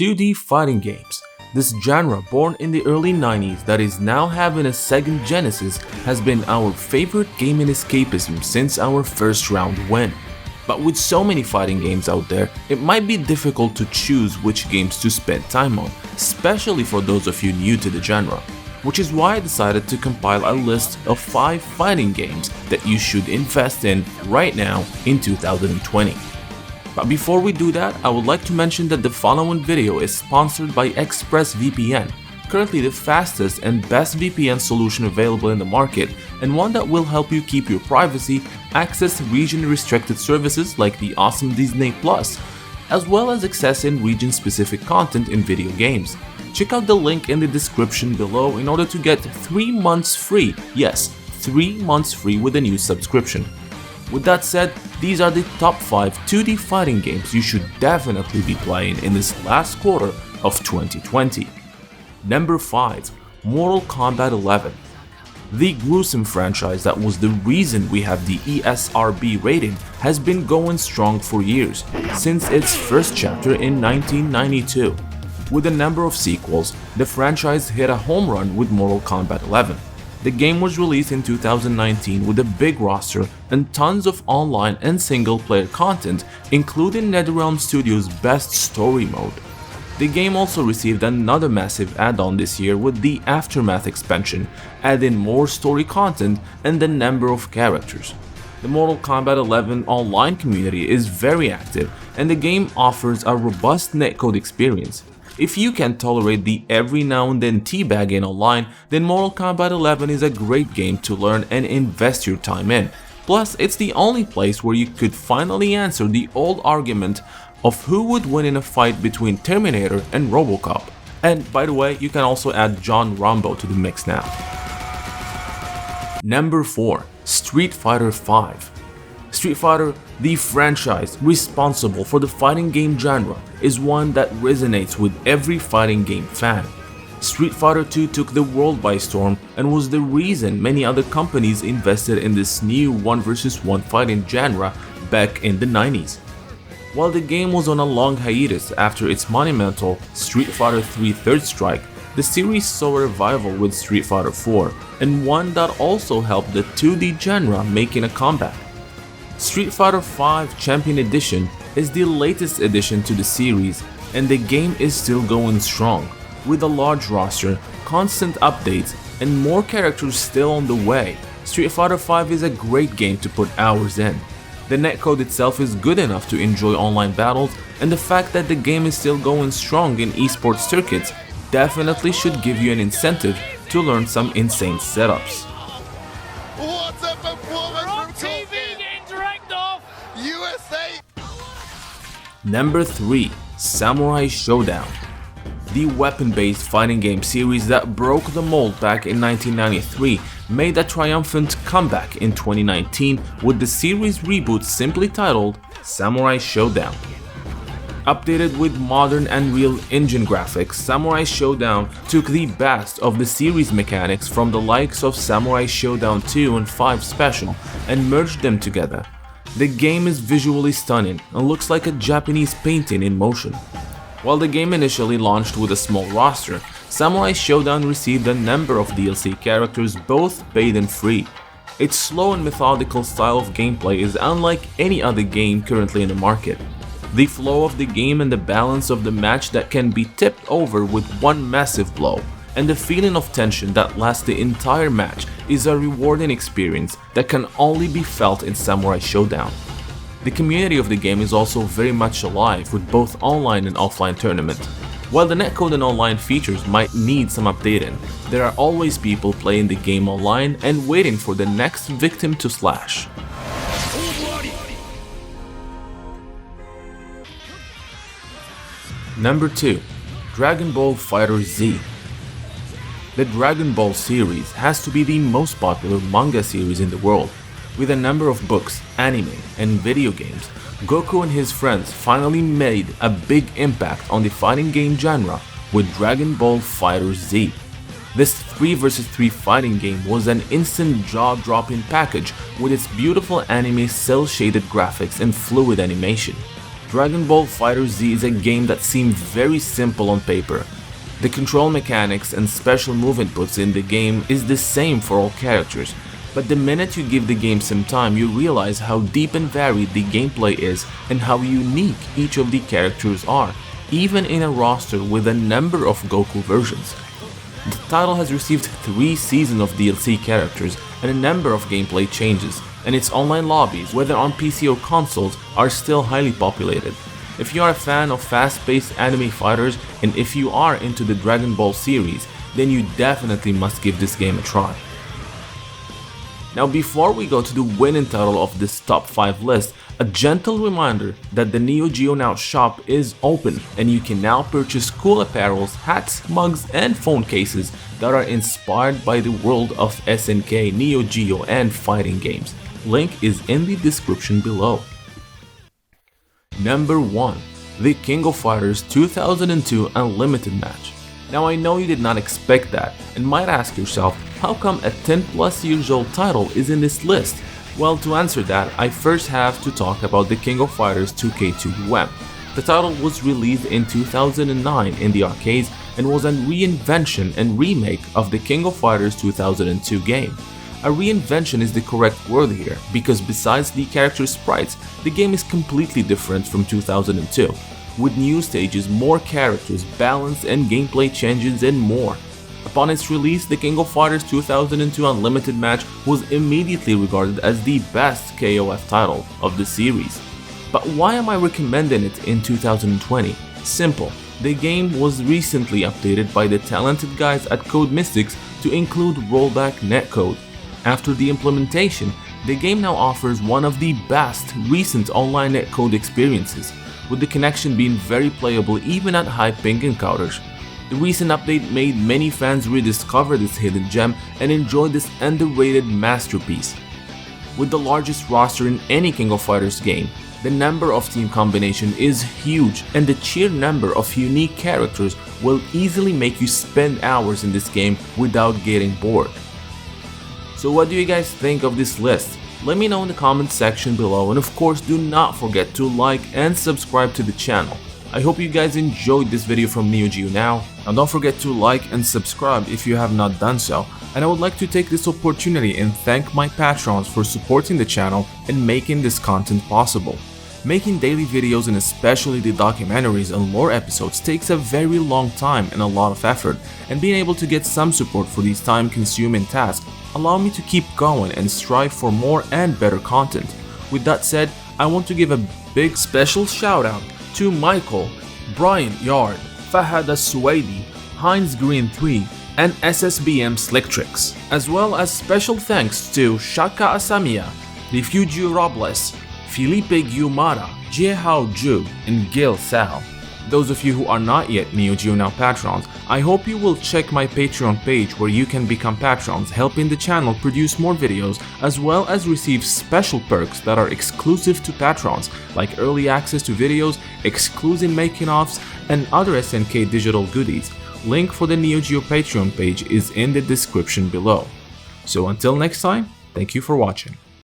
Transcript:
2D fighting games. This genre, born in the early 90s that is now having a second genesis, has been our favorite gaming escapism since our first round win. But with so many fighting games out there, it might be difficult to choose which games to spend time on, especially for those of you new to the genre. Which is why I decided to compile a list of 5 fighting games that you should invest in right now in 2020. But before we do that, I would like to mention that the following video is sponsored by ExpressVPN, currently the fastest and best VPN solution available in the market, and one that will help you keep your privacy, access region-restricted services like the awesome Disney+, as well as accessing region-specific content in video games. Check out the link in the description below in order to get 3 months free. Yes, 3 months free with a new subscription. With that said, these are the top 5 2D fighting games you should definitely be playing in this last quarter of 2020. Number 5. Mortal Kombat 11. The gruesome franchise that was the reason we have the ESRB rating has been going strong for years, since its first chapter in 1992. With a number of sequels, the franchise hit a home run with Mortal Kombat 11. The game was released in 2019 with a big roster and tons of online and single-player content, including NetherRealm Studios' best story mode. The game also received another massive add-on this year with the Aftermath expansion, adding more story content and the number of characters. The Mortal Kombat 11 online community is very active, and the game offers a robust netcode experience. If you can tolerate the every now and then teabagging online, then Mortal Kombat 11 is a great game to learn and invest your time in. Plus, it's the only place where you could finally answer the old argument of who would win in a fight between Terminator and RoboCop. And by the way, you can also add John Rambo to the mix now. Number 4. Street Fighter V. Street Fighter, the franchise responsible for the fighting game genre, is one that resonates with every fighting game fan. Street Fighter 2 took the world by storm and was the reason many other companies invested in this new 1 vs 1 fighting genre back in the 90s. While the game was on a long hiatus after its monumental Street Fighter 3 Third Strike, the series saw a revival with Street Fighter 4, and one that also helped the 2D genre making a comeback. Street Fighter V Champion Edition is the latest addition to the series, and the game is still going strong, with a large roster, constant updates, and more characters still on the way. Street Fighter V is a great game to put hours in. The netcode itself is good enough to enjoy online battles, and the fact that the game is still going strong in esports circuits definitely should give you an incentive to learn some insane setups. What's a performance from TV getting dragged off USA? Number 3. Samurai Shodown. The weapon-based fighting game series that broke the mold back in 1993 made a triumphant comeback in 2019 with the series reboot simply titled Samurai Shodown. Updated with modern Unreal Engine graphics, Samurai Shodown took the best of the series mechanics from the likes of Samurai Shodown 2 and 5 Special and merged them together. The game is visually stunning and looks like a Japanese painting in motion. While the game initially launched with a small roster, Samurai Shodown received a number of DLC characters, both paid and free. Its slow and methodical style of gameplay is unlike any other game currently in the market. The flow of the game and the balance of the match that can be tipped over with one massive blow, and the feeling of tension that lasts the entire match is a rewarding experience that can only be felt in Samurai Shodown. The community of the game is also very much alive with both online and offline tournaments. While the netcode and online features might need some updating, there are always people playing the game online and waiting for the next victim to slash. Number 2. Dragon Ball FighterZ. The Dragon Ball series has to be the most popular manga series in the world. With a number of books, anime, and video games, Goku and his friends finally made a big impact on the fighting game genre with Dragon Ball FighterZ. This 3 vs 3 fighting game was an instant jaw-dropping package with its beautiful anime cel-shaded graphics and fluid animation. Dragon Ball FighterZ is a game that seemed very simple on paper. The control mechanics and special move inputs in the game is the same for all characters, but the minute you give the game some time, you realize how deep and varied the gameplay is and how unique each of the characters are, even in a roster with a number of Goku versions. The title has received 3 seasons of DLC characters and a number of gameplay changes, and its online lobbies, whether on PC or consoles, are still highly populated. If you are a fan of fast-paced anime fighters and if you are into the Dragon Ball series, then you definitely must give this game a try. Now before we go to the winning title of this top 5 list, a gentle reminder that the Neo Geo Now shop is open and you can now purchase cool apparels, hats, mugs and phone cases that are inspired by the world of SNK, Neo Geo and fighting games. Link is in the description below. Number 1. The King of Fighters 2002 Unlimited match. Now I know you did not expect that and might ask yourself, how come a 10+ years old title is in this list? Well, to answer that, I first have to talk about the King of Fighters 2K2 UM. The title was released in 2009 in the arcades and was a reinvention and remake of the King of Fighters 2002 game. A reinvention is the correct word here, because besides the character sprites, the game is completely different from 2002, with new stages, more characters, balance and gameplay changes and more. Upon its release, the King of Fighters 2002 Unlimited match was immediately regarded as the best KOF title of the series. But why am I recommending it in 2020? Simple. The game was recently updated by the talented guys at Code Mystics to include rollback netcode. After the implementation, the game now offers one of the best recent online netcode experiences, with the connection being very playable even at high ping encounters. The recent update made many fans rediscover this hidden gem and enjoy this underrated masterpiece. With the largest roster in any King of Fighters game, the number of team combination is huge and the sheer number of unique characters will easily make you spend hours in this game without getting bored. So what do you guys think of this list? Let me know in the comment section below, and of course do not forget to like and subscribe to the channel. I hope you guys enjoyed this video from Neo Geo Now, and don't forget to like and subscribe if you have not done so. And I would like to take this opportunity and thank my patrons for supporting the channel and making this content possible. Making daily videos and especially the documentaries and lore episodes takes a very long time and a lot of effort, and being able to get some support for these time-consuming tasks allow me to keep going and strive for more and better content. With that said, I want to give a big special shout out to Michael, Brian Yard, Fahad As-Suwaidi, Heinz Green 3, and SSBM Slicktricks, as well as special thanks to Shaka Asamiya, Refugio Robles, Felipe Guimara, Jiehao Zhu, and Gil Sal. Those of you who are not yet Neo Geo Now patrons, I hope you will check my Patreon page where you can become patrons, helping the channel produce more videos as well as receive special perks that are exclusive to patrons, like early access to videos, exclusive making-offs, and other SNK digital goodies. Link for the Neo Geo Patreon page is in the description below. So until next time, thank you for watching.